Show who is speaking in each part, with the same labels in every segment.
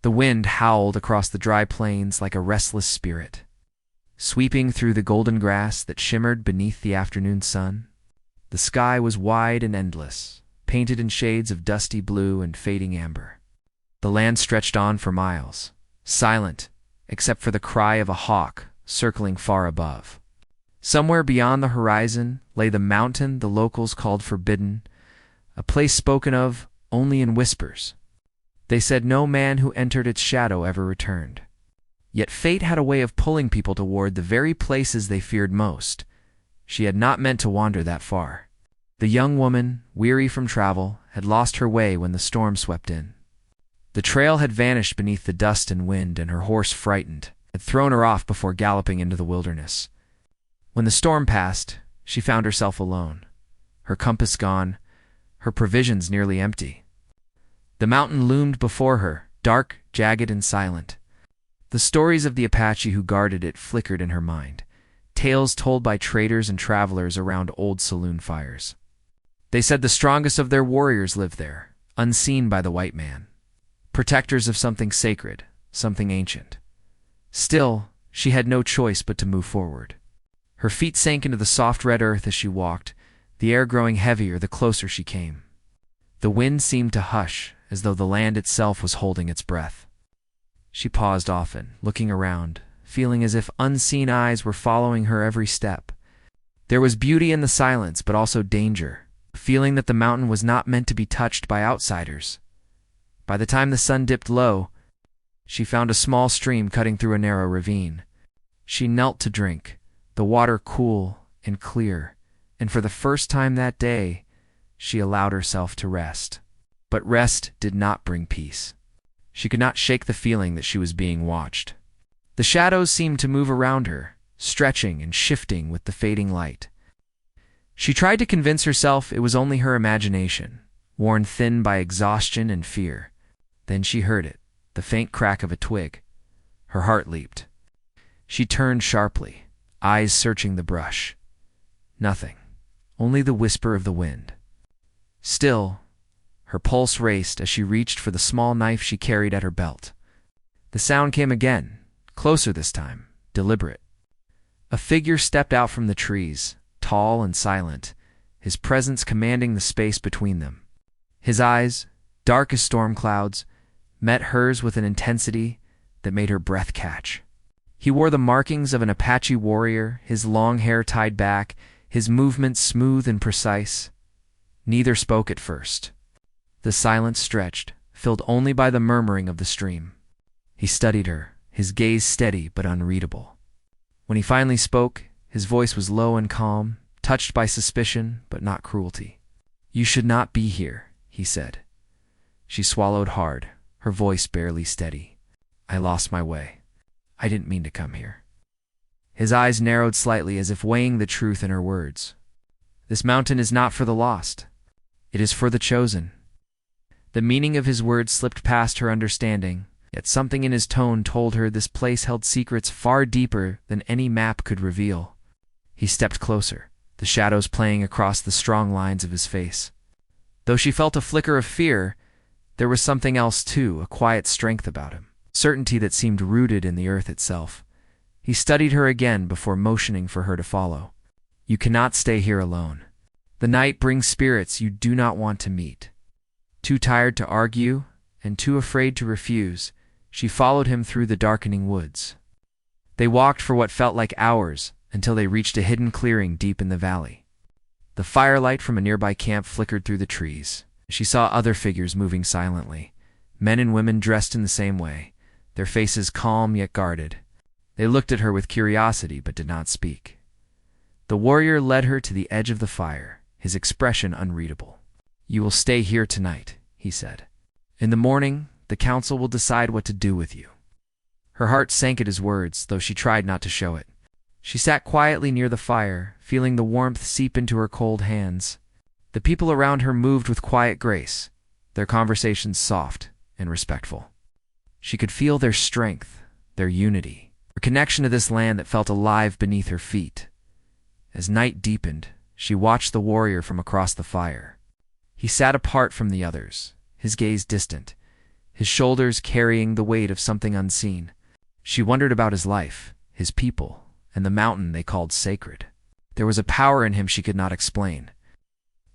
Speaker 1: The wind howled across the dry plains like a restless spirit, sweeping through the golden grass that shimmered beneath the afternoon sun. The sky was wide and endless, painted in shades of dusty blue and fading amber. The land stretched on for miles, silent except for the cry of a hawk circling far above. Somewhere beyond the horizon lay the mountain the locals called Forbidden, a place spoken of only in whispers. They said no man who entered its shadow ever returned. Yet fate had a way of pulling people toward the very places they feared most. She had not meant to wander that far. The young woman, weary from travel, had lost her way when the storm swept in. The trail had vanished beneath the dust and wind, and her horse, frightened, had thrown her off before galloping into the wilderness. When the storm passed, she found herself alone, her compass gone, her provisions nearly empty. The mountain loomed before her, dark, jagged, and silent. The stories of the Apache who guarded it flickered in her mind, tales told by traders and travelers around old saloon fires. They said the strongest of their warriors lived there, unseen by the white man, protectors of something sacred, something ancient. Still, she had no choice but to move forward. Her feet sank into the soft red earth as she walked, the air growing heavier the closer she came. The wind seemed to hush, as though the land itself was holding its breath. She paused often, looking around, feeling as if unseen eyes were following her every step. There was beauty in the silence, but also danger, a feeling that the mountain was not meant to be touched by outsiders. By the time the sun dipped low, she found a small stream cutting through a narrow ravine. She knelt to drink, the water cool and clear, and for the first time that day, she allowed herself to rest. But rest did not bring peace. She could not shake the feeling that she was being watched. The shadows seemed to move around her, stretching and shifting with the fading light. She tried to convince herself it was only her imagination, worn thin by exhaustion and fear. Then she heard it, the faint crack of a twig. Her heart leaped. She turned sharply, eyes searching the brush. Nothing, only the whisper of the wind. Still, her pulse raced as she reached for the small knife she carried at her belt. The sound came again, closer this time, deliberate. A figure stepped out from the trees, tall and silent, his presence commanding the space between them. His eyes, dark as storm clouds, met hers with an intensity that made her breath catch. He wore the markings of an Apache warrior, his long hair tied back, his movements smooth and precise. Neither spoke at first. The silence stretched, filled only by the murmuring of the stream. He studied her, his gaze steady but unreadable. When he finally spoke, his voice was low and calm, touched by suspicion but not cruelty. "You should not be here," he said. She swallowed hard, her voice barely steady. "I lost my way. I didn't mean to come here." His eyes narrowed slightly as if weighing the truth in her words. "This mountain is not for the lost. It is for the chosen." The meaning of his words slipped past her understanding, yet something in his tone told her this place held secrets far deeper than any map could reveal. He stepped closer, the shadows playing across the strong lines of his face. Though she felt a flicker of fear, there was something else too, a quiet strength about him, certainty that seemed rooted in the earth itself. He studied her again before motioning for her to follow. "You cannot stay here alone. The night brings spirits you do not want to meet." Too tired to argue and too afraid to refuse, she followed him through the darkening woods. They walked for what felt like hours until they reached a hidden clearing deep in the valley. The firelight from a nearby camp flickered through the trees. She saw other figures moving silently, men and women dressed in the same way, their faces calm yet guarded. They looked at her with curiosity but did not speak. The warrior led her to the edge of the fire, his expression unreadable. "You will stay here tonight," he said. "In the morning, the council will decide what to do with you." Her heart sank at his words, though she tried not to show it. She sat quietly near the fire, feeling the warmth seep into her cold hands. The people around her moved with quiet grace, their conversations soft and respectful. She could feel their strength, their unity, her connection to this land that felt alive beneath her feet. As night deepened, she watched the warrior from across the fire. He sat apart from the others, his gaze distant, his shoulders carrying the weight of something unseen. She wondered about his life, his people, and the mountain they called sacred. There was a power in him she could not explain.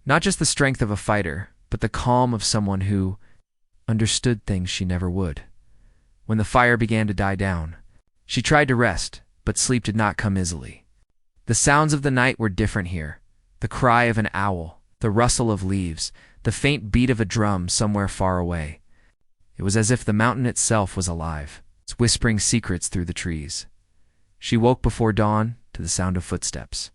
Speaker 1: Not just the strength of a fighter, but the calm of someone who understood things she never would. When the fire began to die down, she tried to rest, but sleep did not come easily. The sounds of the night were different here. The cry of an owl, the rustle of leaves, the faint beat of a drum somewhere far away. It was as if the mountain itself was alive, whispering secrets through the trees. She woke before dawn to the sound of footsteps.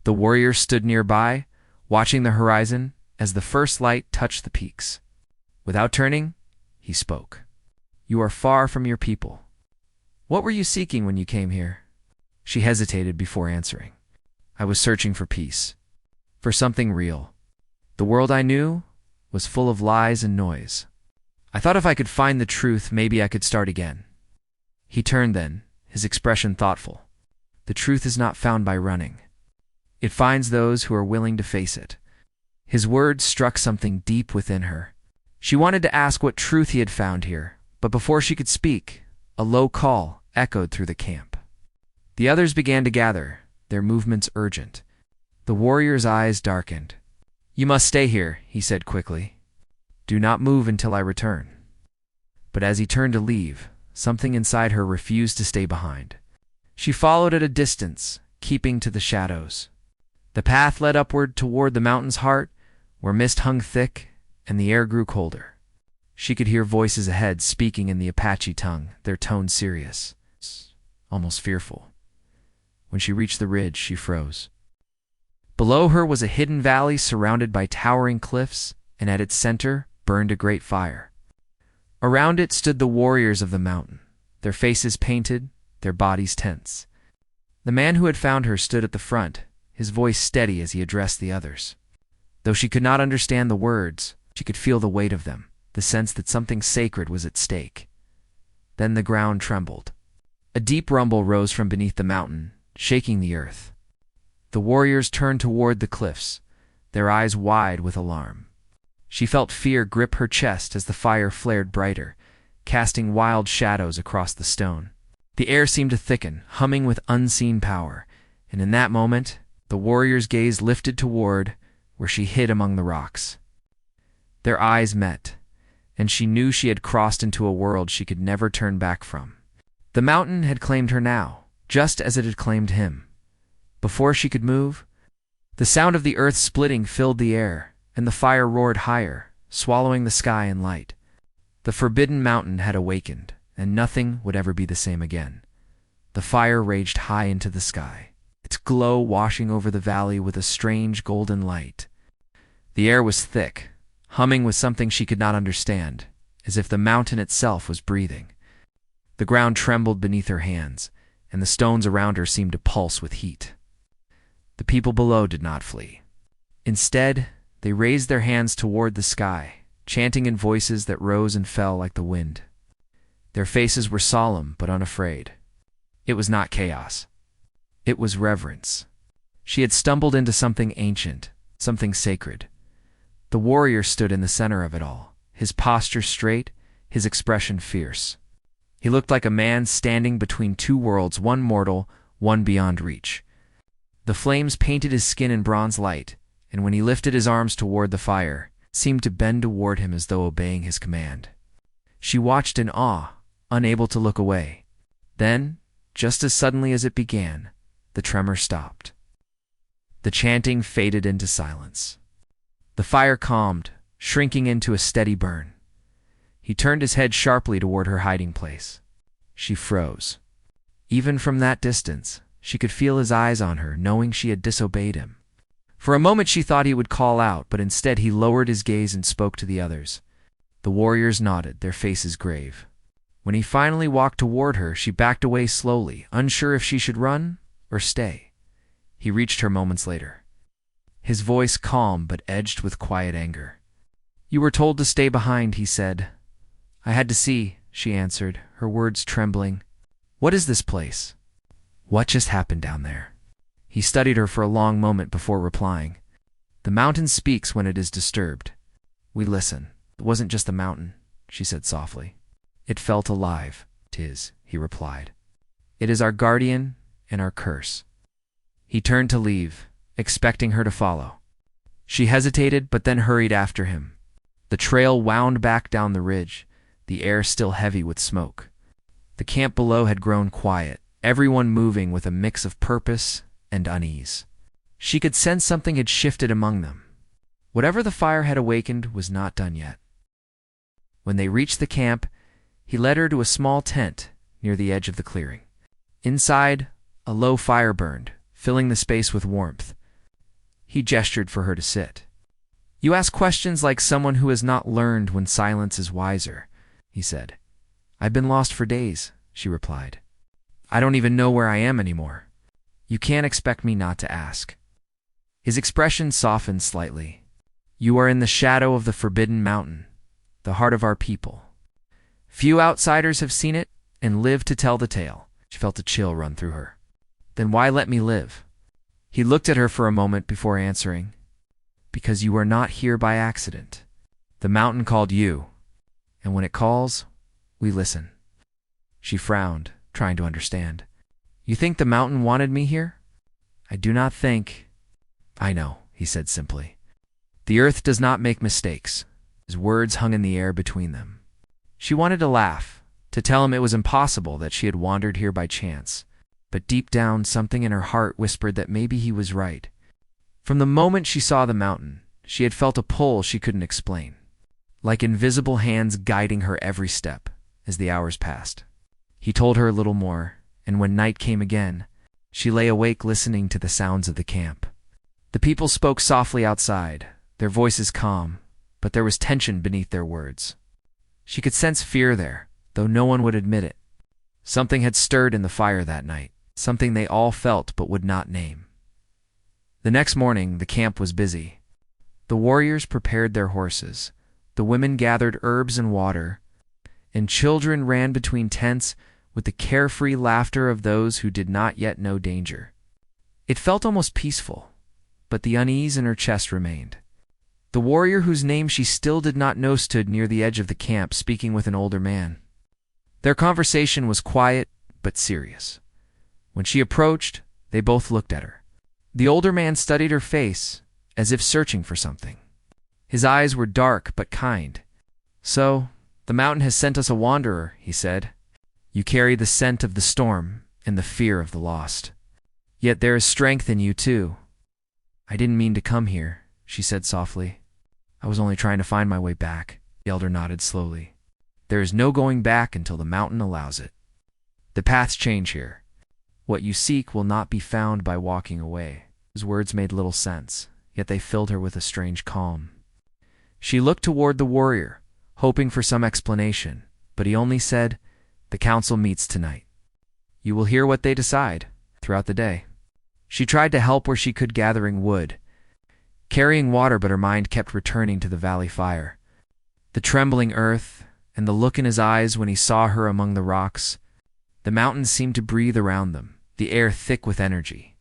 Speaker 1: The warrior stood nearby, watching the horizon as the first light touched the peaks. Without turning, he spoke. "You are far from your people. What were you seeking when you came here?" She hesitated before answering. "I was searching for peace, for something real. The world I knew was full of lies and noise. I thought if I could find the truth, maybe I could start again." He turned then, his expression thoughtful. "The truth is not found by running. It finds those who are willing to face it." His words struck something deep within her. She wanted to ask what truth he had found here, but before she could speak, a low call echoed through the camp. The others began to gather, their movements urgent. The warrior's eyes darkened. "You must stay here," he said quickly. "Do not move until I return." But as he turned to leave, something inside her refused to stay behind. She followed at a distance, keeping to the shadows. The path led upward toward the mountain's heart, where mist hung thick and the air grew colder. She could hear voices ahead speaking in the Apache tongue, their tone serious, almost fearful. When she reached the ridge, she froze. Below her was a hidden valley surrounded by towering cliffs, and at its center burned a great fire. Around it stood the warriors of the mountain, their faces painted, their bodies tense. The man who had found her stood at the front, his voice steady as he addressed the others. Though she could not understand the words, she could feel the weight of them, the sense that something sacred was at stake. Then the ground trembled. A deep rumble rose from beneath the mountain, shaking the earth. The warriors turned toward the cliffs, their eyes wide with alarm. She felt fear grip her chest as the fire flared brighter, casting wild shadows across the stone. The air seemed to thicken, humming with unseen power, and in that moment, the warrior's gaze lifted toward where she hid among the rocks. Their eyes met, and she knew she had crossed into a world she could never turn back from. The mountain had claimed her now, just as it had claimed him. Before she could move, the sound of the earth splitting filled the air, and the fire roared higher, swallowing the sky in light. The forbidden mountain had awakened, and nothing would ever be the same again. The fire raged high into the sky, its glow washing over the valley with a strange golden light. The air was thick, humming with something she could not understand, as if the mountain itself was breathing. The ground trembled beneath her hands, and the stones around her seemed to pulse with heat. The people below did not flee. Instead, they raised their hands toward the sky, chanting in voices that rose and fell like the wind. Their faces were solemn but unafraid. It was not chaos. It was reverence. She had stumbled into something ancient, something sacred. The warrior stood in the center of it all, his posture straight, his expression fierce. He looked like a man standing between two worlds, one mortal, one beyond reach. The flames painted his skin in bronze light, and when he lifted his arms toward the fire, it seemed to bend toward him as though obeying his command. She watched in awe, unable to look away. Then, just as suddenly as it began, the tremor stopped. The chanting faded into silence. The fire calmed, shrinking into a steady burn. He turned his head sharply toward her hiding place. She froze. Even from that distance, she could feel his eyes on her, knowing she had disobeyed him. For a moment she thought he would call out, but instead he lowered his gaze and spoke to the others. The warriors nodded, their faces grave. When he finally walked toward her, she backed away slowly, unsure if she should run or stay. He reached her moments later. His voice calm but edged with quiet anger. "You were told to stay behind," he said. "I had to see," she answered, her words trembling. "What is this place? What just happened down there?" He studied her for a long moment before replying. "The mountain speaks when it is disturbed. We listen. It wasn't just the mountain. she said softly. It felt alive. "'Tis," he replied. "It is our guardian and our curse." He turned to leave, expecting her to follow. She hesitated, but then hurried after him. The trail wound back down the ridge, the air still heavy with smoke. The camp below had grown quiet, everyone moving with a mix of purpose and unease. She could sense something had shifted among them. Whatever the fire had awakened was not done yet. When they reached the camp, he led her to a small tent near the edge of the clearing. Inside, a low fire burned, filling the space with warmth. He gestured for her to sit. "You ask questions like someone who has not learned when silence is wiser," he said. "I've been lost for days," she replied. "I don't even know where I am anymore. You can't expect me not to ask." His expression softened slightly. "You are in the shadow of the Forbidden Mountain, the heart of our people. Few outsiders have seen it and lived to tell the tale." She felt a chill run through her. "Then why let me live?" He looked at her for a moment before answering. "Because you are not here by accident. The mountain called you, and when it calls, we listen." She frowned, trying to understand. "You think the mountain wanted me here?" "I do not think." "I know," he said simply. "The earth does not make mistakes." His words hung in the air between them. She wanted to laugh, to tell him it was impossible that she had wandered here by chance, but deep down something in her heart whispered that maybe he was right. From the moment she saw the mountain, she had felt a pull she couldn't explain, like invisible hands guiding her every step as the hours passed. He told her a little more, and when night came again, she lay awake listening to the sounds of the camp. The people spoke softly outside, their voices calm, but there was tension beneath their words. She could sense fear there, though no one would admit it. Something had stirred in the fire that night, something they all felt but would not name. The next morning, the camp was busy. The warriors prepared their horses, the women gathered herbs and water, and children ran between tents with the carefree laughter of those who did not yet know danger. It felt almost peaceful, but the unease in her chest remained. The warrior whose name she still did not know stood near the edge of the camp, speaking with an older man. Their conversation was quiet but serious. When she approached, they both looked at her. The older man studied her face, as if searching for something. His eyes were dark but kind. "So, the mountain has sent us a wanderer," he said. "You carry the scent of the storm and the fear of the lost. Yet there is strength in you, too." "I didn't mean to come here," she said softly. "I was only trying to find my way back." The elder nodded slowly. "There is no going back until the mountain allows it. The paths change here. What you seek will not be found by walking away." His words made little sense, yet they filled her with a strange calm. She looked toward the warrior, hoping for some explanation, but he only said, "The council meets tonight. You will hear what they decide throughout the day." She tried to help where she could, gathering wood, carrying water, but her mind kept returning to the valley fire. The trembling earth, and the look in his eyes when he saw her among the rocks. The mountains seemed to breathe around them, the air thick with energy.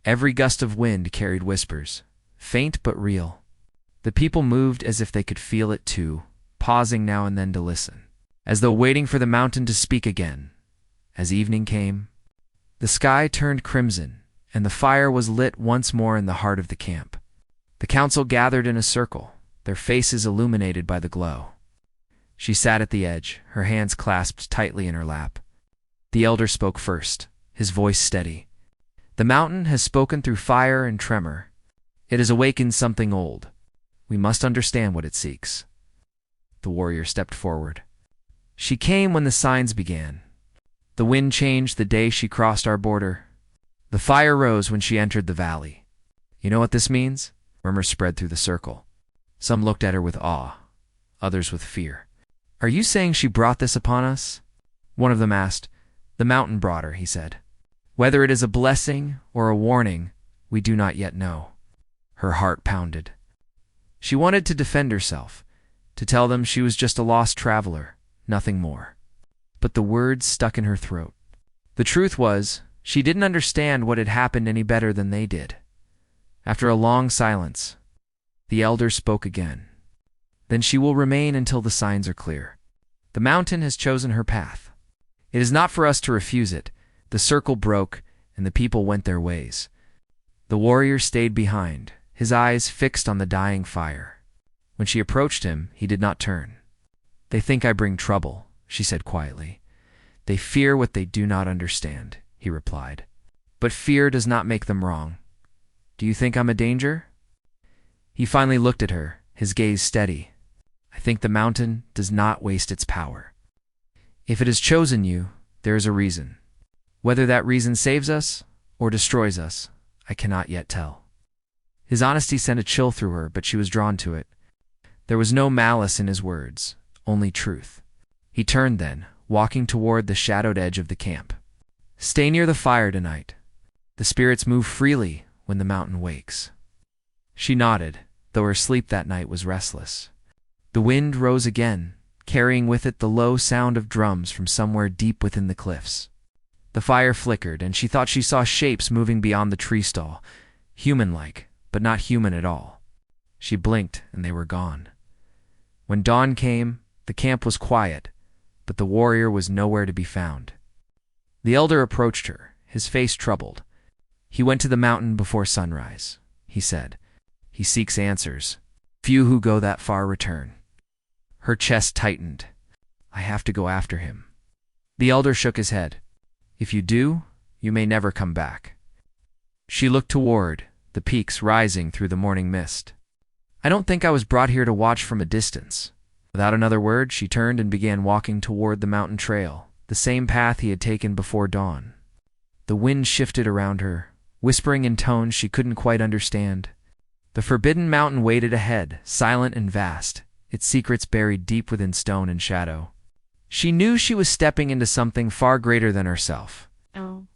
Speaker 1: Every gust of wind carried whispers, faint but real. The people moved as if they could feel it too, pausing now and then to listen, as though waiting for the mountain to speak again. As evening came, the sky turned crimson, and the fire was lit once more in the heart of the camp. The council gathered in a circle, their faces illuminated by the glow. She sat at the edge, her hands clasped tightly in her lap. The elder spoke first, his voice steady. "The mountain has spoken through fire and tremor. It has awakened something old. We must understand what it seeks." The warrior stepped forward. "She came when the signs began. The wind changed the day she crossed our border. The fire rose when she entered the valley. You know what this means?" Murmurs spread through the circle. Some looked at her with awe, others with fear. "Are you saying she brought this upon us?" One of them asked. "The mountain brought her," he said. "Whether it is a blessing or a warning, we do not yet know." Her heart pounded. She wanted to defend herself, to tell them she was just a lost traveler, nothing more. But the words stuck in her throat. The truth was, she didn't understand what had happened any better than they did. After a long silence, the elder spoke again. "Then she will remain until the signs are clear." The mountain has chosen her path. It is not for us to refuse it. The circle broke, and the people went their ways. The warrior stayed behind, his eyes fixed on the dying fire. When she approached him, he did not turn. "They think I bring trouble," she said quietly. "They fear what they do not understand," he replied. "But fear does not make them wrong. Do you think I'm a danger?" He finally looked at her, his gaze steady. "I think the mountain does not waste its power. If it has chosen you, there is a reason. Whether that reason saves us or destroys us, I cannot yet tell." His honesty sent a chill through her, but she was drawn to it. There was no malice in his words, only truth. He turned then, walking toward the shadowed edge of the camp. "Stay near the fire tonight. The spirits move freely when the mountain wakes." She nodded, though her sleep that night was restless. The wind rose again, carrying with it the low sound of drums from somewhere deep within the cliffs. The fire flickered, and she thought she saw shapes moving beyond the tree stall, human-like, but not human at all. She blinked, and they were gone. When dawn came, the camp was quiet, but the warrior was nowhere to be found. The elder approached her, his face troubled. "He went to the mountain before sunrise," he said. "He seeks answers. Few who go that far return." Her chest tightened. "I have to go after him." The elder shook his head. "If you do, you may never come back." She looked toward the peaks rising through the morning mist. "I don't think I was brought here to watch from a distance." Without another word, she turned and began walking toward the mountain trail, the same path he had taken before dawn. The wind shifted around her, whispering in tones she couldn't quite understand. The forbidden mountain waited ahead, silent and vast, its secrets buried deep within stone and shadow. She knew she was stepping into something far greater than herself.
Speaker 2: Oh.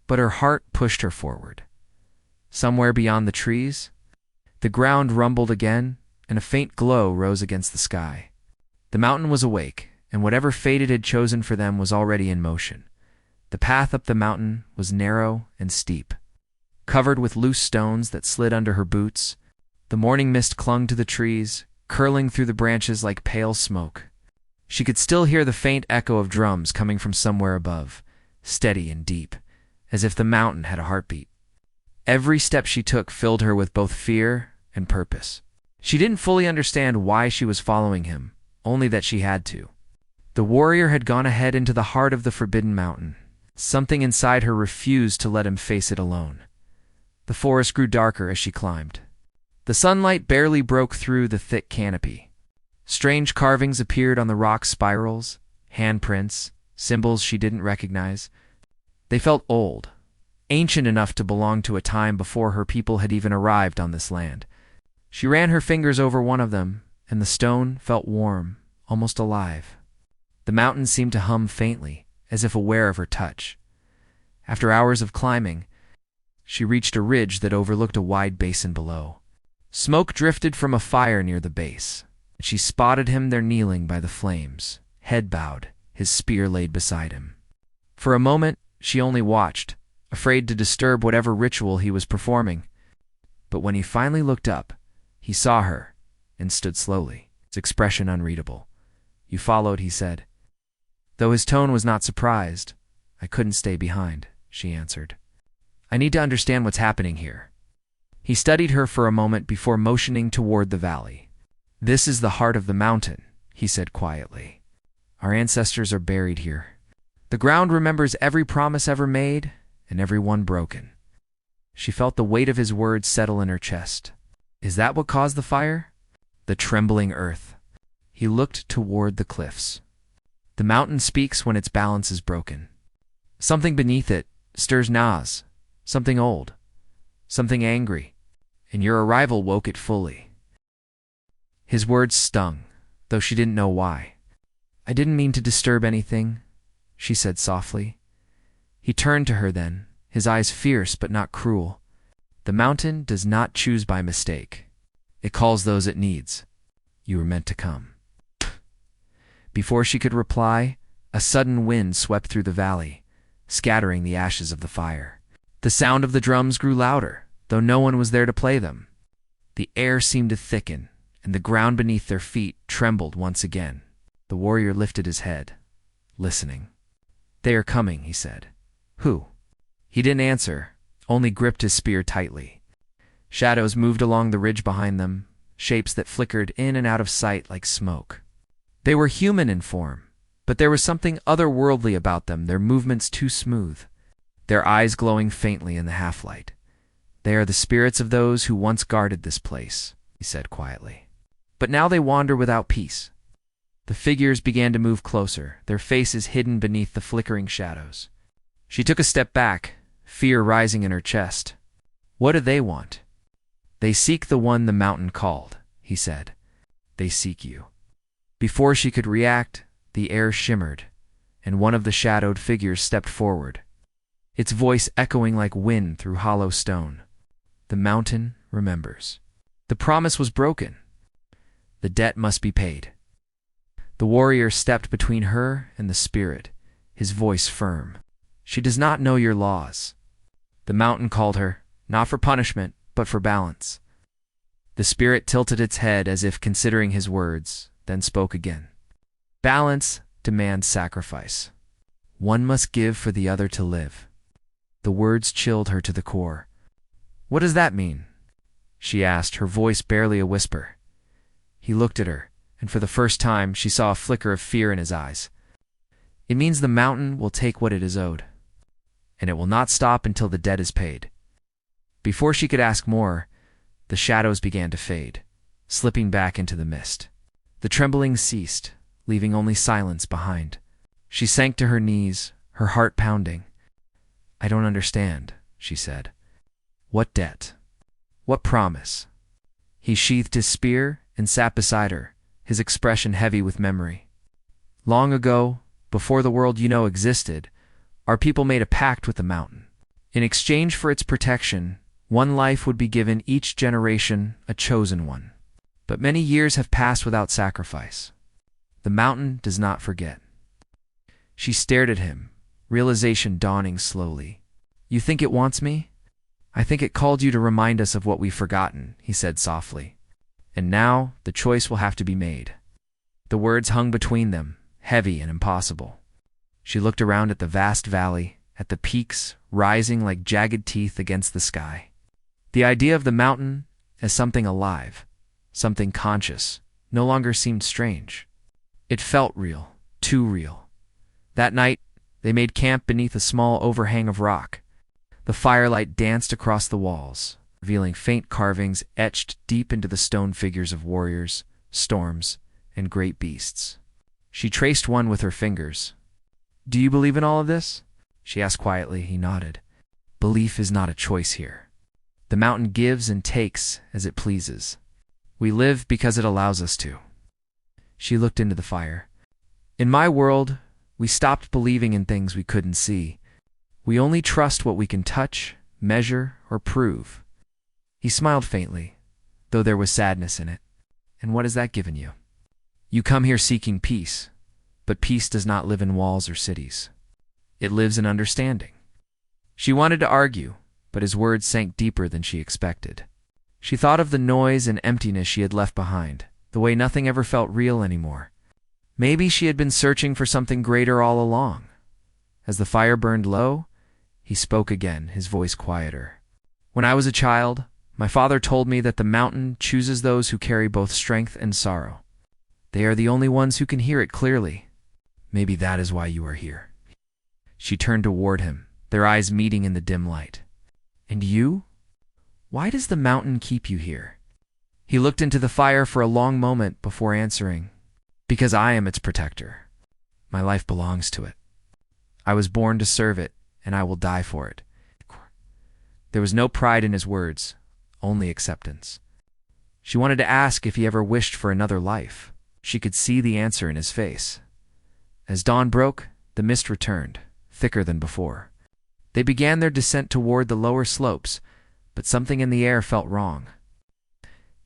Speaker 1: But her heart pushed her forward. Somewhere beyond the trees, the ground rumbled again, and a faint glow rose against the sky. The mountain was awake, and whatever fate it had chosen for them was already in motion. The path up the mountain was narrow and steep, covered with loose stones that slid under her boots. The morning mist clung to the trees, curling through the branches like pale smoke. She could still hear the faint echo of drums coming from somewhere above, steady and deep, as if the mountain had a heartbeat. Every step she took filled her with both fear and purpose. She didn't fully understand why she was following him, only that she had to. The warrior had gone ahead into the heart of the forbidden mountain. Something inside her refused to let him face it alone. The forest grew darker as she climbed. The sunlight barely broke through the thick canopy. Strange carvings appeared on the rock spirals, handprints, symbols she didn't recognize. They felt old, ancient enough to belong to a time before her people had even arrived on this land. She ran her fingers over one of them, and the stone felt warm, almost alive. The mountain seemed to hum faintly, as if aware of her touch. After hours of climbing, she reached a ridge that overlooked a wide basin below. Smoke drifted from a fire near the base. She spotted him there kneeling by the flames, head bowed, his spear laid beside him. For a moment, she only watched, afraid to disturb whatever ritual he was performing. But when he finally looked up, he saw her and stood slowly, his expression unreadable. "You followed," he said. Though his tone was not surprised, "I couldn't stay behind," she answered. "I need to understand what's happening here." He studied her for a moment before motioning toward the valley. "This is the heart of the mountain," he said quietly. "Our ancestors are buried here. The ground remembers every promise ever made and every one broken." She felt the weight of his words settle in her chest. Is that what caused the fire? The trembling earth. He looked toward the cliffs. The mountain speaks when its balance is broken. Something beneath it stirs Nas, something old, something angry, and your arrival woke it fully. His words stung, though she didn't know why. "I didn't mean to disturb anything," she said softly. He turned to her then, his eyes fierce but not cruel. "The mountain does not choose by mistake. It calls those it needs. You were meant to come." Before she could reply, a sudden wind swept through the valley, scattering the ashes of the fire. The sound of the drums grew louder, though no one was there to play them. The air seemed to thicken, and the ground beneath their feet trembled once again. The warrior lifted his head, listening. "They are coming," he said. "Who?" He didn't answer, only gripped his spear tightly. Shadows moved along the ridge behind them, shapes that flickered in and out of sight like smoke. They were human in form, but there was something otherworldly about them, their movements too smooth, their eyes glowing faintly in the half-light. "They are the spirits of those who once guarded this place," he said quietly. "But now they wander without peace." The figures began to move closer, their faces hidden beneath the flickering shadows. She took a step back, fear rising in her chest. "What do they want?" "They seek the one the mountain called," he said. "They seek you." Before she could react, the air shimmered, and one of the shadowed figures stepped forward, its voice echoing like wind through hollow stone. "The mountain remembers. The promise was broken. The debt must be paid." The warrior stepped between her and the spirit, his voice firm. "She does not know your laws." The mountain called her, not for punishment, but for balance. The spirit tilted its head as if considering his words, then spoke again. "Balance demands sacrifice. One must give for the other to live." The words chilled her to the core. "What does that mean?" she asked, her voice barely a whisper. He looked at her, and for the first time she saw a flicker of fear in his eyes. "It means the mountain will take what it is owed, and it will not stop until the debt is paid." Before she could ask more, the shadows began to fade, slipping back into the mist. The trembling ceased, leaving only silence behind. She sank to her knees, her heart pounding. "I don't understand," she said. "What debt? What promise?" He sheathed his spear and sat beside her, his expression heavy with memory. "Long ago, before the world you know existed, our people made a pact with the mountain. In exchange for its protection, one life would be given each generation, a chosen one. But many years have passed without sacrifice. The mountain does not forget." She stared at him, realization dawning slowly. "You think it wants me?" "I think it called you to remind us of what we've forgotten," he said softly. "And now the choice will have to be made." The words hung between them, heavy and impossible. She looked around at the vast valley, at the peaks rising like jagged teeth against the sky. The idea of the mountain as something alive, something conscious, no longer seemed strange. It felt real, too real. That night, they made camp beneath a small overhang of rock. The firelight danced across the walls, revealing faint carvings etched deep into the stone figures of warriors, storms, and great beasts. She traced one with her fingers. "Do you believe in all of this?" she asked quietly. He nodded. "Belief is not a choice here. The mountain gives and takes as it pleases. We live because it allows us to." She looked into the fire. "In my world, we stopped believing in things we couldn't see. We only trust what we can touch, measure, or prove." He smiled faintly, though there was sadness in it. "And what has that given you?" "You come here seeking peace, but peace does not live in walls or cities. It lives in understanding." She wanted to argue, but his words sank deeper than she expected. She thought of the noise and emptiness she had left behind, the way nothing ever felt real anymore. Maybe she had been searching for something greater all along. As the fire burned low, he spoke again, his voice quieter. "When I was a child, my father told me that the mountain chooses those who carry both strength and sorrow. They are the only ones who can hear it clearly. Maybe that is why you are here." She turned toward him, their eyes meeting in the dim light. "And you? Why does the mountain keep you here?" He looked into the fire for a long moment before answering. "Because I am its protector. My life belongs to it. I was born to serve it, and I will die for it." There was no pride in his words, only acceptance. She wanted to ask if he ever wished for another life. She could see the answer in his face. As dawn broke, the mist returned, thicker than before. They began their descent toward the lower slopes, but something in the air felt wrong.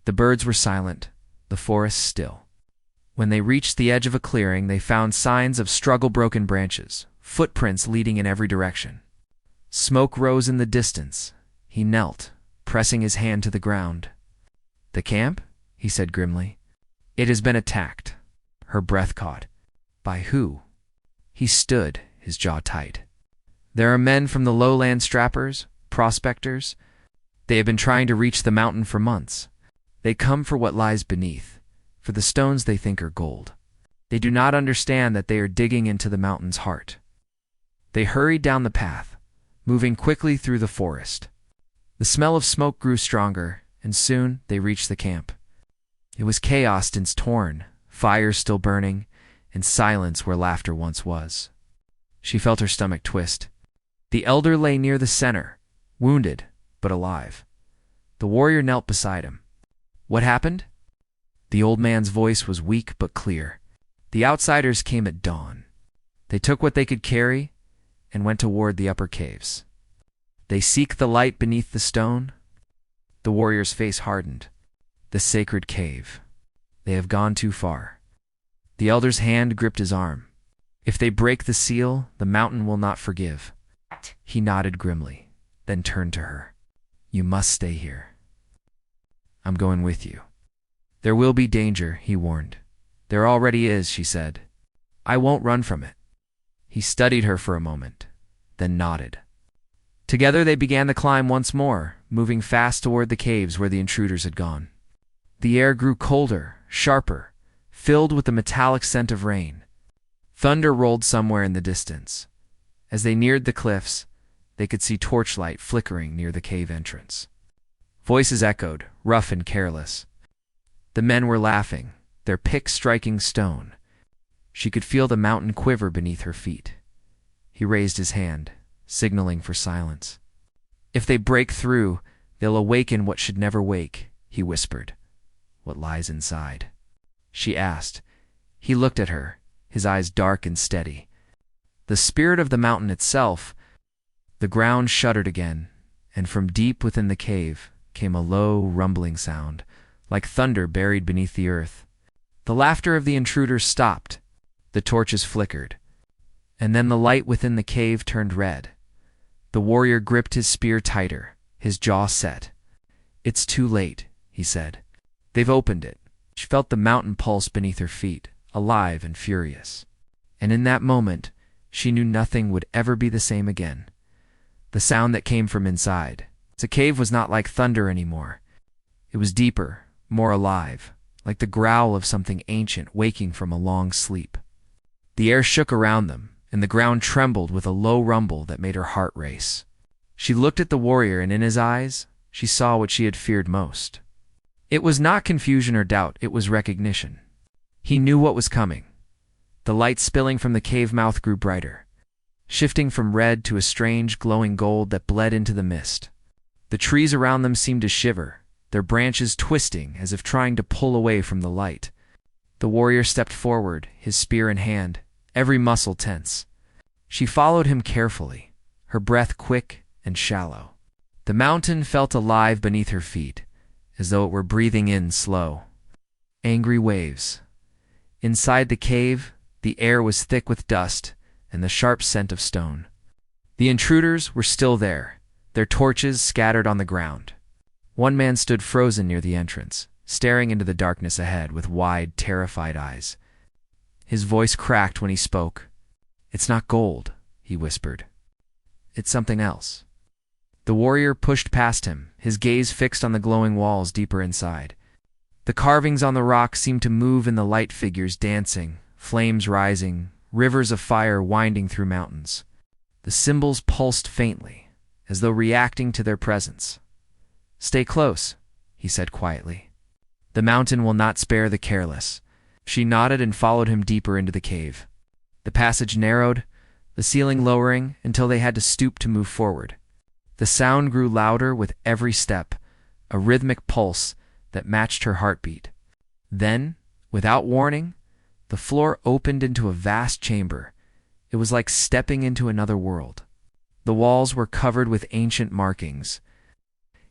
Speaker 1: The birds were silent, the forest still. When they reached the edge of a clearing, they found signs of struggle-broken branches, footprints leading in every direction. Smoke rose in the distance. He knelt, pressing his hand to the ground. "The camp?" he said grimly. "It has been attacked." her breath caught. By who? He stood, his jaw tight. There are men from the lowland strappers, prospectors. They have been trying to reach the mountain for months. They come for what lies beneath, for the stones they think are gold. They do not understand that they are digging into the mountain's heart. They hurried down the path, moving quickly through the forest. The smell of smoke grew stronger, and soon they reached the camp. It was chaos since torn, fires still burning, and silence where laughter once was. She felt her stomach twist. The elder lay near the center, wounded but alive. The warrior knelt beside him. What happened? The old man's voice was weak but clear. The outsiders came at dawn. They took what they could carry and went toward the upper caves. They seek the light beneath the stone. The warrior's face hardened. The sacred cave. They have gone too far. The elder's hand gripped his arm. If they break the seal, the mountain will not forgive. He nodded grimly, then turned to her. You must stay here. I'm going with you. There will be danger, he warned. There already is, she said. I won't run from it. He studied her for a moment, then nodded. Together they began the climb once more, moving fast toward the caves where the intruders had gone. The air grew colder, sharper, filled with the metallic scent of rain. Thunder rolled somewhere in the distance. As they neared the cliffs, they could see torchlight flickering near the cave entrance. Voices echoed, rough and careless. The men were laughing, their picks striking stone. She could feel the mountain quiver beneath her feet. He raised his hand, signaling for silence. If they break through, they'll awaken what should never wake, he whispered. What lies inside? She asked. He looked at her, his eyes dark and steady. The spirit of the mountain itself. The ground shuddered again, and from deep within the cave came a low, rumbling sound, like thunder buried beneath the earth. The laughter of the intruders stopped. The torches flickered. And then the light within the cave turned red. The warrior gripped his spear tighter, his jaw set. It's too late, he said. They've opened it. She felt the mountain pulse beneath her feet, alive and furious. And in that moment, she knew nothing would ever be the same again. The sound that came from inside. The cave was not like thunder anymore. It was deeper, more alive, like the growl of something ancient waking from a long sleep. The air shook around them, and the ground trembled with a low rumble that made her heart race. She looked at the warrior, and in his eyes, she saw what she had feared most. It was not confusion or doubt, it was recognition. He knew what was coming. The light spilling from the cave mouth grew brighter, shifting from red to a strange glowing gold that bled into the mist. The trees around them seemed to shiver, their branches twisting as if trying to pull away from the light. The warrior stepped forward, his spear in hand, every muscle tense. She followed him carefully, her breath quick and shallow. The mountain felt alive beneath her feet, as though it were breathing in slow. Angry waves. Inside the cave, the air was thick with dust and the sharp scent of stone. The intruders were still there, their torches scattered on the ground. One man stood frozen near the entrance, staring into the darkness ahead with wide, terrified eyes. His voice cracked when he spoke. It's not gold, he whispered. It's something else. The warrior pushed past him, his gaze fixed on the glowing walls deeper inside. The carvings on the rock seemed to move in the light, figures dancing, flames rising, rivers of fire winding through mountains. The symbols pulsed faintly, as though reacting to their presence. Stay close, he said quietly. The mountain will not spare the careless. She nodded and followed him deeper into the cave. The passage narrowed, the ceiling lowering until they had to stoop to move forward. The sound grew louder with every step, a rhythmic pulse that matched her heartbeat. Then, without warning, the floor opened into a vast chamber. It was like stepping into another world. The walls were covered with ancient markings,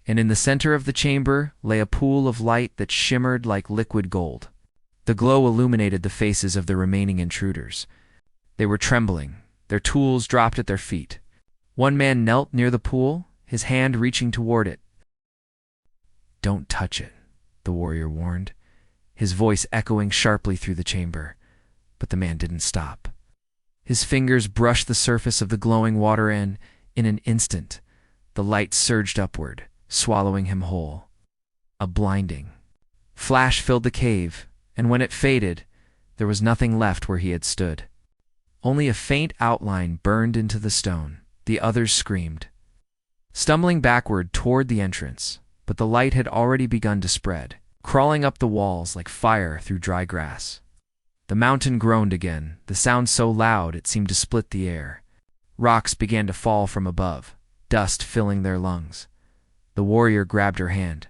Speaker 1: and in the center of the chamber lay a pool of light that shimmered like liquid gold. The glow illuminated the faces of the remaining intruders. They were trembling, their tools dropped at their feet. One man knelt near the pool, his hand reaching toward it. Don't touch it, the warrior warned, his voice echoing sharply through the chamber. But the man didn't stop. His fingers brushed the surface of the glowing water and, in an instant, the light surged upward, swallowing him whole. A blinding flash filled the cave, and when it faded, there was nothing left where he had stood. Only a faint outline burned into the stone. The others screamed, stumbling backward toward the entrance, but the light had already begun to spread, crawling up the walls like fire through dry grass. The mountain groaned again, the sound so loud it seemed to split the air. Rocks began to fall from above, dust filling their lungs. The warrior grabbed her hand.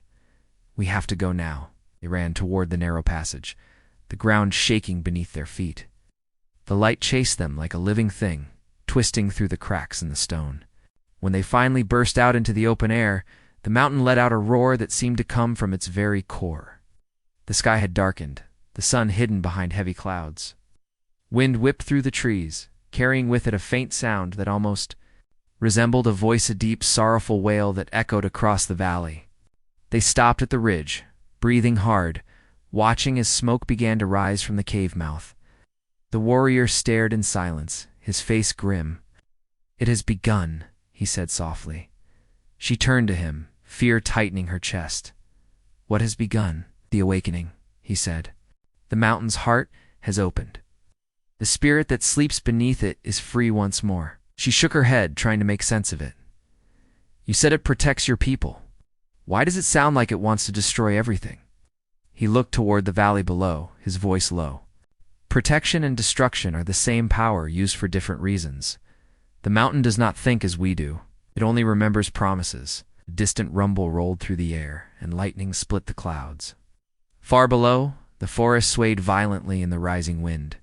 Speaker 1: "We have to go now." They ran toward the narrow passage, the ground shaking beneath their feet. The light chased them like a living thing, twisting through the cracks in the stone. When they finally burst out into the open air, the mountain let out a roar that seemed to come from its very core. The sky had darkened, the sun hidden behind heavy clouds. Wind whipped through the trees, carrying with it a faint sound that almost resembled a voice, a deep, sorrowful wail that echoed across the valley. They stopped at the ridge, breathing hard, watching as smoke began to rise from the cave mouth. The warrior stared in silence, his face grim. "It has begun," he said softly. She turned to him, fear tightening her chest. "What has begun?" "The awakening," he said. "The mountain's heart has opened. The spirit that sleeps beneath it is free once more." She shook her head, trying to make sense of it. "You said it protects your people. Why does it sound like it wants to destroy everything?" He looked toward the valley below, his voice low. "Protection and destruction are the same power used for different reasons. The mountain does not think as we do. It only remembers promises." A distant rumble rolled through the air, and lightning split the clouds. Far below, the forest swayed violently in the rising wind.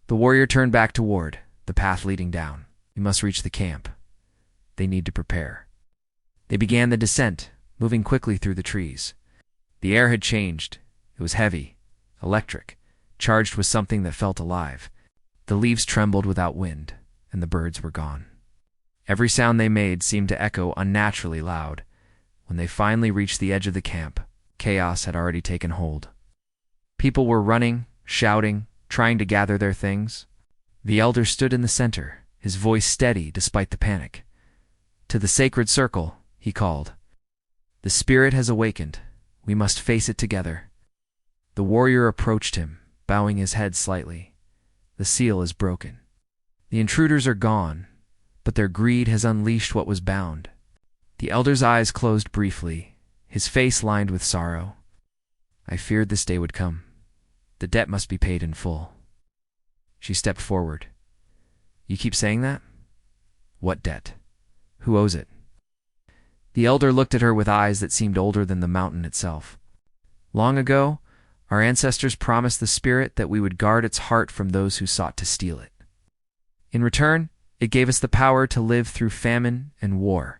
Speaker 1: The warrior turned back toward the path leading down. "We must reach the camp. They need to prepare." They began the descent, moving quickly through the trees. The air had changed. It was heavy, electric, charged with something that felt alive. The leaves trembled without wind, and the birds were gone. Every sound they made seemed to echo unnaturally loud. When they finally reached the edge of the camp, chaos had already taken hold. People were running, shouting, trying to gather their things. The elder stood in the center, his voice steady despite the panic. "To the sacred circle," he called. "The spirit has awakened. We must face it together." The warrior approached him, bowing his head slightly. "The seal is broken. The intruders are gone, but their greed has unleashed what was bound." The elder's eyes closed briefly, his face lined with sorrow. "I feared this day would come. The debt must be paid in full." She stepped forward. "You keep saying that? What debt? Who owes it?" The elder looked at her with eyes that seemed older than the mountain itself. "Long ago, our ancestors promised the spirit that we would guard its heart from those who sought to steal it. In return, it gave us the power to live through famine and war.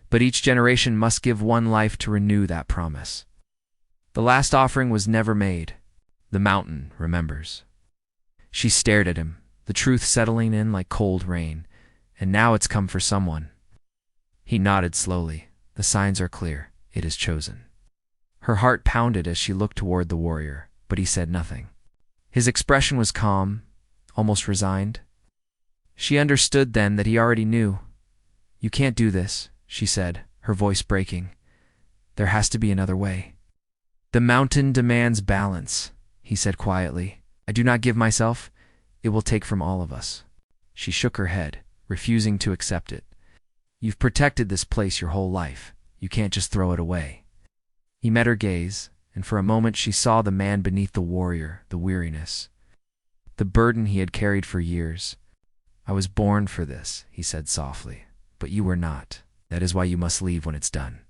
Speaker 1: But each generation must give one life to renew that promise. The last offering was never made. The mountain remembers." She stared at him, the truth settling in like cold rain. "And now it's come for someone." He nodded slowly. "The signs are clear. It is chosen." Her heart pounded as she looked toward the warrior, but he said nothing. His expression was calm, almost resigned. She understood then that he already knew. "You can't do this," she said, her voice breaking. "There has to be another way." "The mountain demands balance," he said quietly. "I do not give myself. It will take from all of us." She shook her head, refusing to accept it. "You've protected this place your whole life. You can't just throw it away." He met her gaze, and for a moment she saw the man beneath the warrior, the weariness, the burden he had carried for years. "I was born for this," he said softly, "but you were not. That is why you must leave when it's done."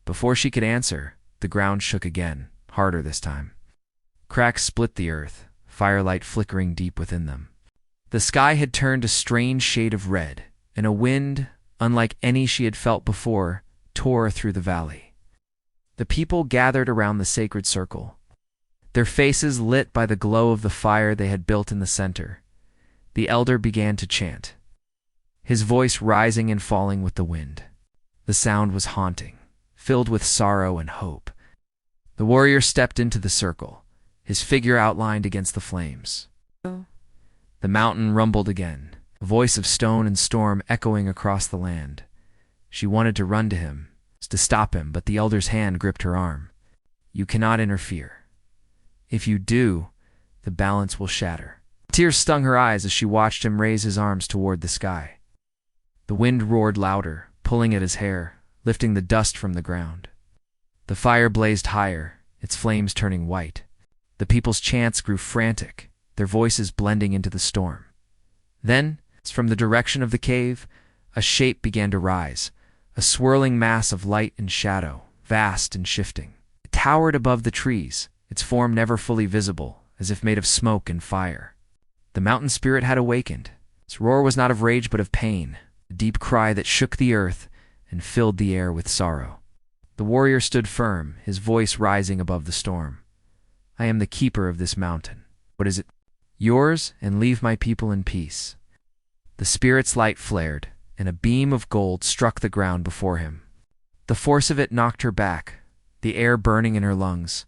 Speaker 1: Before she could answer, the ground shook again, harder this time. Cracks split the earth, firelight flickering deep within them. The sky had turned a strange shade of red, and a wind, unlike any she had felt before, tore through the valley. The people gathered around the sacred circle, their faces lit by the glow of the fire they had built in the center. The elder began to chant, his voice rising and falling with the wind. The sound was haunting, filled with sorrow and hope. The warrior stepped into the circle, his figure outlined against the flames. The mountain rumbled again, a voice of stone and storm echoing across the land. She wanted to run to him, to stop him, but the elder's hand gripped her arm. "You cannot interfere. If you do, the balance will shatter." Tears stung her eyes as she watched him raise his arms toward the sky. The wind roared louder, pulling at his hair, lifting the dust from the ground. The fire blazed higher, its flames turning white. The people's chants grew frantic, their voices blending into the storm. Then, from the direction of the cave, a shape began to rise, a swirling mass of light and shadow, vast and shifting. It towered above the trees, its form never fully visible, as if made of smoke and fire. The mountain spirit had awakened. Its roar was not of rage but of pain, a deep cry that shook the earth and filled the air with sorrow. The warrior stood firm, his voice rising above the storm. "I am the keeper of this mountain. What is it? Yours, and leave my people in peace." The spirit's light flared, and a beam of gold struck the ground before him. The force of it knocked her back, the air burning in her lungs.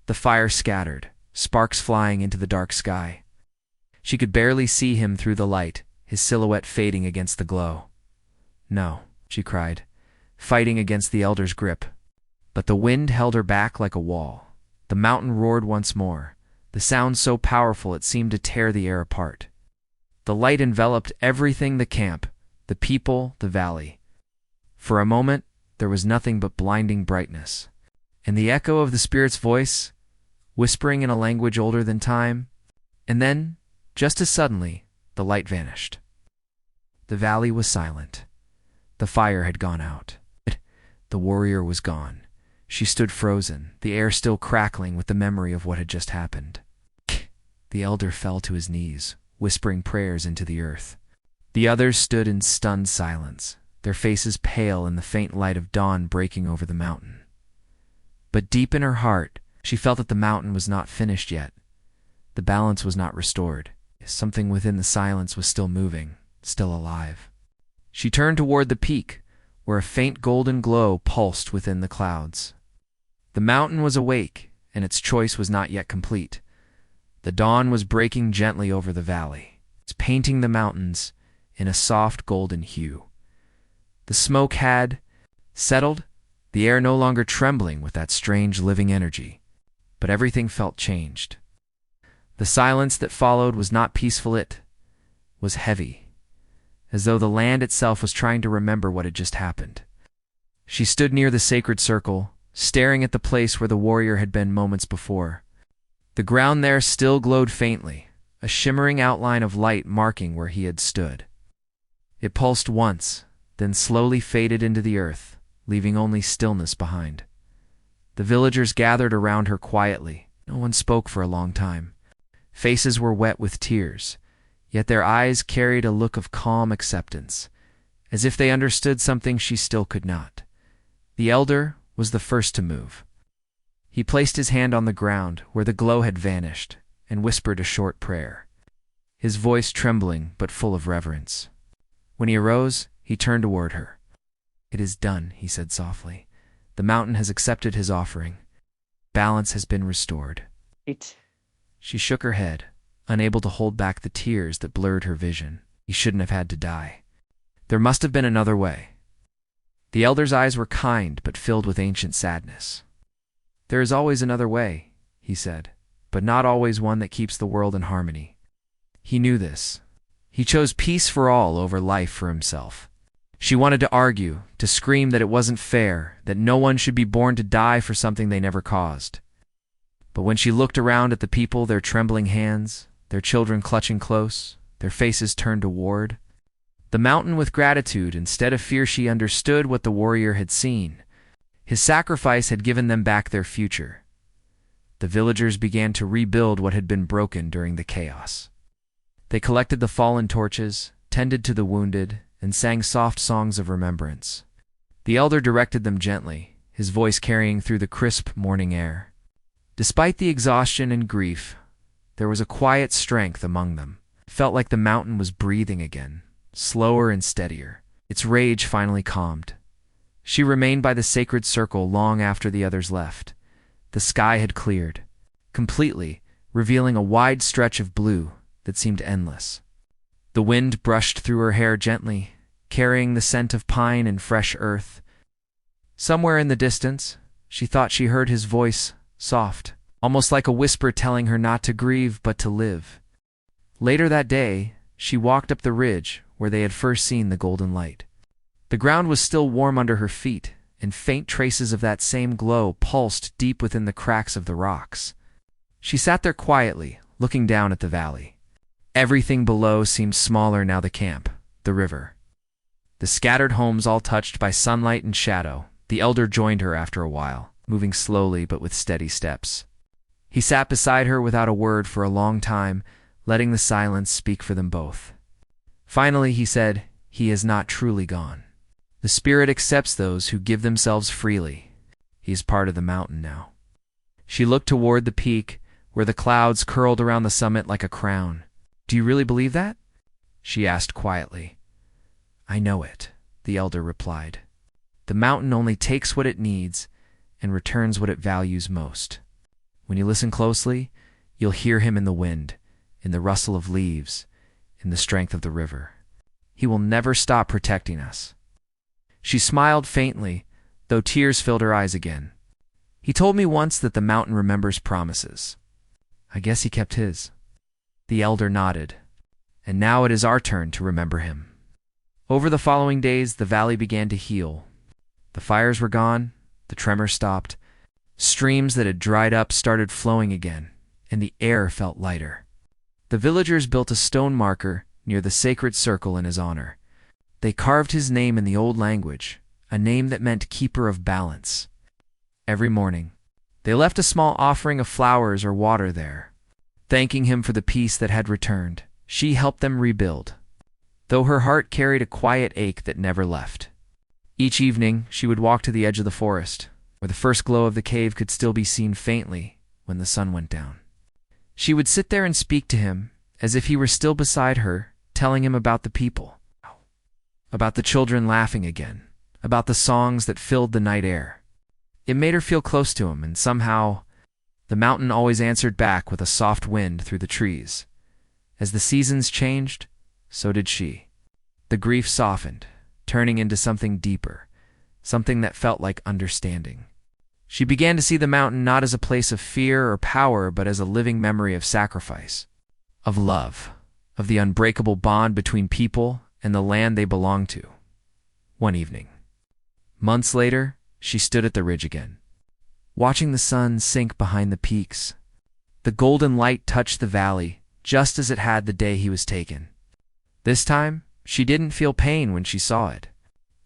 Speaker 1: The fire scattered, sparks flying into the dark sky. She could barely see him through the light, his silhouette fading against the glow. "No," she cried, fighting against the elder's grip. But the wind held her back like a wall. The mountain roared once more, the sound so powerful it seemed to tear the air apart. The light enveloped everything: the camp, the people, the valley. For a moment, there was nothing but blinding brightness. And the echo of the spirit's voice, whispering in a language older than time. And then, just as suddenly, the light vanished. The valley was silent. The fire had gone out. The warrior was gone. She stood frozen, the air still crackling with the memory of what had just happened. The elder fell to his knees, whispering prayers into the earth. The others stood in stunned silence, their faces pale in the faint light of dawn breaking over the mountain. But deep in her heart, she felt that the mountain was not finished yet. The balance was not restored. Something within the silence was still moving, still alive. She turned toward the peak, where a faint golden glow pulsed within the clouds. The mountain was awake, and its choice was not yet complete. The dawn was breaking gently over the valley, painting the mountains in a soft golden hue. The smoke had settled, the air no longer trembling with that strange living energy, but everything felt changed. The silence that followed was not peaceful, it was heavy, as though the land itself was trying to remember what had just happened. She stood near the sacred circle, staring at the place where the warrior had been moments before. The ground there still glowed faintly, a shimmering outline of light marking where he had stood. It pulsed once, then slowly faded into the earth, leaving only stillness behind. The villagers gathered around her quietly. No one spoke for a long time. Faces were wet with tears, yet their eyes carried a look of calm acceptance, as if they understood something she still could not. The elder was the first to move. He placed his hand on the ground where the glow had vanished and whispered a short prayer, his voice trembling but full of reverence. When he arose, he turned toward her. "It is done," he said softly. "The mountain has accepted his offering. Balance has been restored." She shook her head, unable to hold back the tears that blurred her vision. He shouldn't have had to die. There must have been another way. The elder's eyes were kind but filled with ancient sadness. "There is always another way," he said, "but not always one that keeps the world in harmony." He knew this. He chose peace for all over life for himself. She wanted to argue, to scream that it wasn't fair, that no one should be born to die for something they never caused. But when she looked around at the people, their trembling hands, their children clutching close, their faces turned toward the mountain with gratitude instead of fear, she understood what the warrior had seen. His sacrifice had given them back their future. The villagers began to rebuild what had been broken during the chaos. They collected the fallen torches, tended to the wounded, and sang soft songs of remembrance. The elder directed them gently, his voice carrying through the crisp morning air. Despite the exhaustion and grief, there was a quiet strength among them. It felt like the mountain was breathing again, slower and steadier. Its rage finally calmed. She remained by the sacred circle long after the others left. The sky had cleared completely, revealing a wide stretch of blue, that seemed endless. The wind brushed through her hair gently, carrying the scent of pine and fresh earth. Somewhere in the distance, she thought she heard his voice, soft, almost like a whisper telling her not to grieve but to live. Later that day, she walked up the ridge where they had first seen the golden light. The ground was still warm under her feet, and faint traces of that same glow pulsed deep within the cracks of the rocks. She sat there quietly, looking down at the valley. Everything below seemed smaller now: the camp, the river, the scattered homes all touched by sunlight and shadow. The elder joined her after a while, moving slowly but with steady steps. He sat beside her without a word for a long time, letting the silence speak for them both. Finally he said, "He is not truly gone. The spirit accepts those who give themselves freely. He is part of the mountain now." She looked toward the peak, where the clouds curled around the summit like a crown. "Do you really believe that?" she asked quietly. "I know it," the elder replied. "The mountain only takes what it needs and returns what it values most. When you listen closely, you'll hear him in the wind, in the rustle of leaves, in the strength of the river. He will never stop protecting us." She smiled faintly, though tears filled her eyes again. "He told me once that the mountain remembers promises. I guess he kept his." The elder nodded. "And now it is our turn to remember him." Over the following days, the valley began to heal. The fires were gone, the tremor stopped. Streams that had dried up started flowing again, and the air felt lighter. The villagers built a stone marker near the sacred circle in his honor. They carved his name in the old language, a name that meant keeper of balance. Every morning, they left a small offering of flowers or water there. Thanking him for the peace that had returned, she helped them rebuild, though her heart carried a quiet ache that never left. Each evening, she would walk to the edge of the forest, where the first glow of the cave could still be seen faintly when the sun went down. She would sit there and speak to him, as if he were still beside her, telling him about the people, about the children laughing again, about the songs that filled the night air. It made her feel close to him, and somehow the mountain always answered back with a soft wind through the trees. As the seasons changed, so did she. The grief softened, turning into something deeper, something that felt like understanding. She began to see the mountain not as a place of fear or power, but as a living memory of sacrifice, of love, of the unbreakable bond between people and the land they belonged to. One evening, months later, she stood at the ridge again, watching the sun sink behind the peaks. The golden light touched the valley, just as it had the day he was taken. This time, she didn't feel pain when she saw it.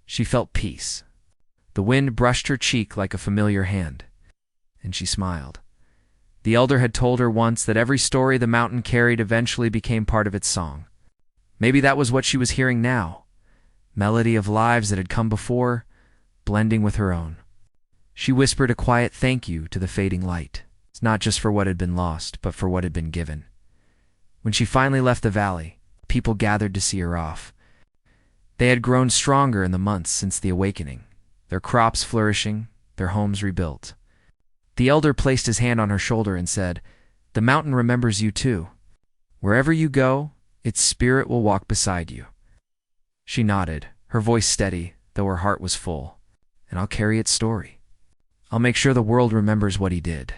Speaker 1: She felt peace. The wind brushed her cheek like a familiar hand, and she smiled. The elder had told her once that every story the mountain carried eventually became part of its song. Maybe that was what she was hearing now, melody of lives that had come before, blending with her own. She whispered a quiet thank you to the fading light, not just for what had been lost, but for what had been given. When she finally left the valley, people gathered to see her off. They had grown stronger in the months since the awakening, their crops flourishing, their homes rebuilt. The elder placed his hand on her shoulder and said, "The mountain remembers you too. Wherever you go, its spirit will walk beside you." She nodded, her voice steady, though her heart was full. "And I'll carry its story. I'll make sure the world remembers what he did."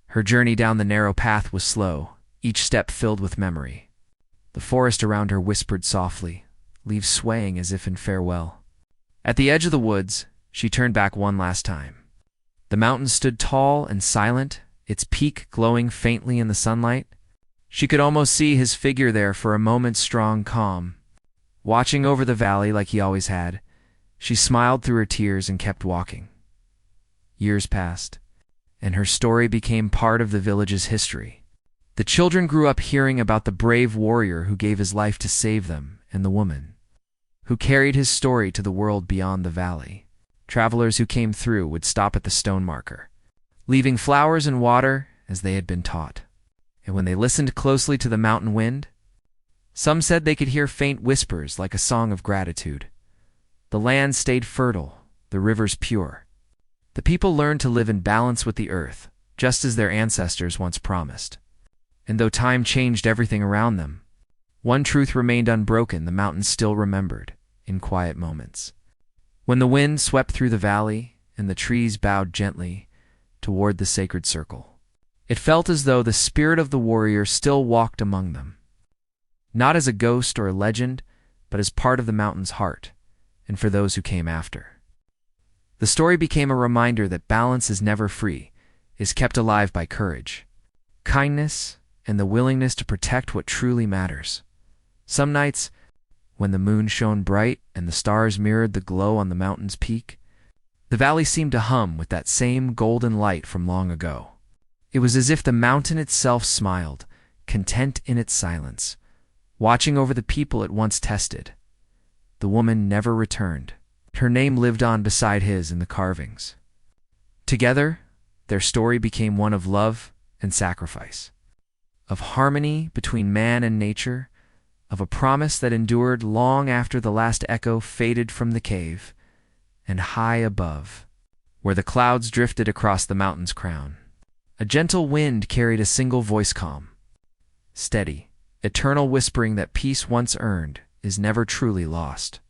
Speaker 1: Her journey down the narrow path was slow, each step filled with memory. The forest around her whispered softly, leaves swaying as if in farewell. At the edge of the woods, she turned back one last time. The mountain stood tall and silent, its peak glowing faintly in the sunlight. She could almost see his figure there for a moment's strong calm. Watching over the valley like he always had, she smiled through her tears and kept walking. Years passed, and her story became part of the village's history. The children grew up hearing about the brave warrior who gave his life to save them, and the woman who carried his story to the world beyond the valley. Travelers who came through would stop at the stone marker, leaving flowers and water as they had been taught. And when they listened closely to the mountain wind, some said they could hear faint whispers like a song of gratitude. The land stayed fertile, the rivers pure. The people learned to live in balance with the earth, just as their ancestors once promised. And though time changed everything around them, one truth remained unbroken: the mountains still remembered, in quiet moments. When the wind swept through the valley and the trees bowed gently toward the sacred circle, it felt as though the spirit of the warrior still walked among them, not as a ghost or a legend, but as part of the mountain's heart, and for those who came after. The story became a reminder that balance is never free, is kept alive by courage, kindness, and the willingness to protect what truly matters. Some nights, when the moon shone bright and the stars mirrored the glow on the mountain's peak, the valley seemed to hum with that same golden light from long ago. It was as if the mountain itself smiled, content in its silence, watching over the people it once tested. The woman never returned. Her name lived on beside his in the carvings. Together, their story became one of love and sacrifice, of harmony between man and nature, of a promise that endured long after the last echo faded from the cave. And high above, where the clouds drifted across the mountain's crown, a gentle wind carried a single voice, calm, steady, eternal, whispering that peace once earned is never truly lost.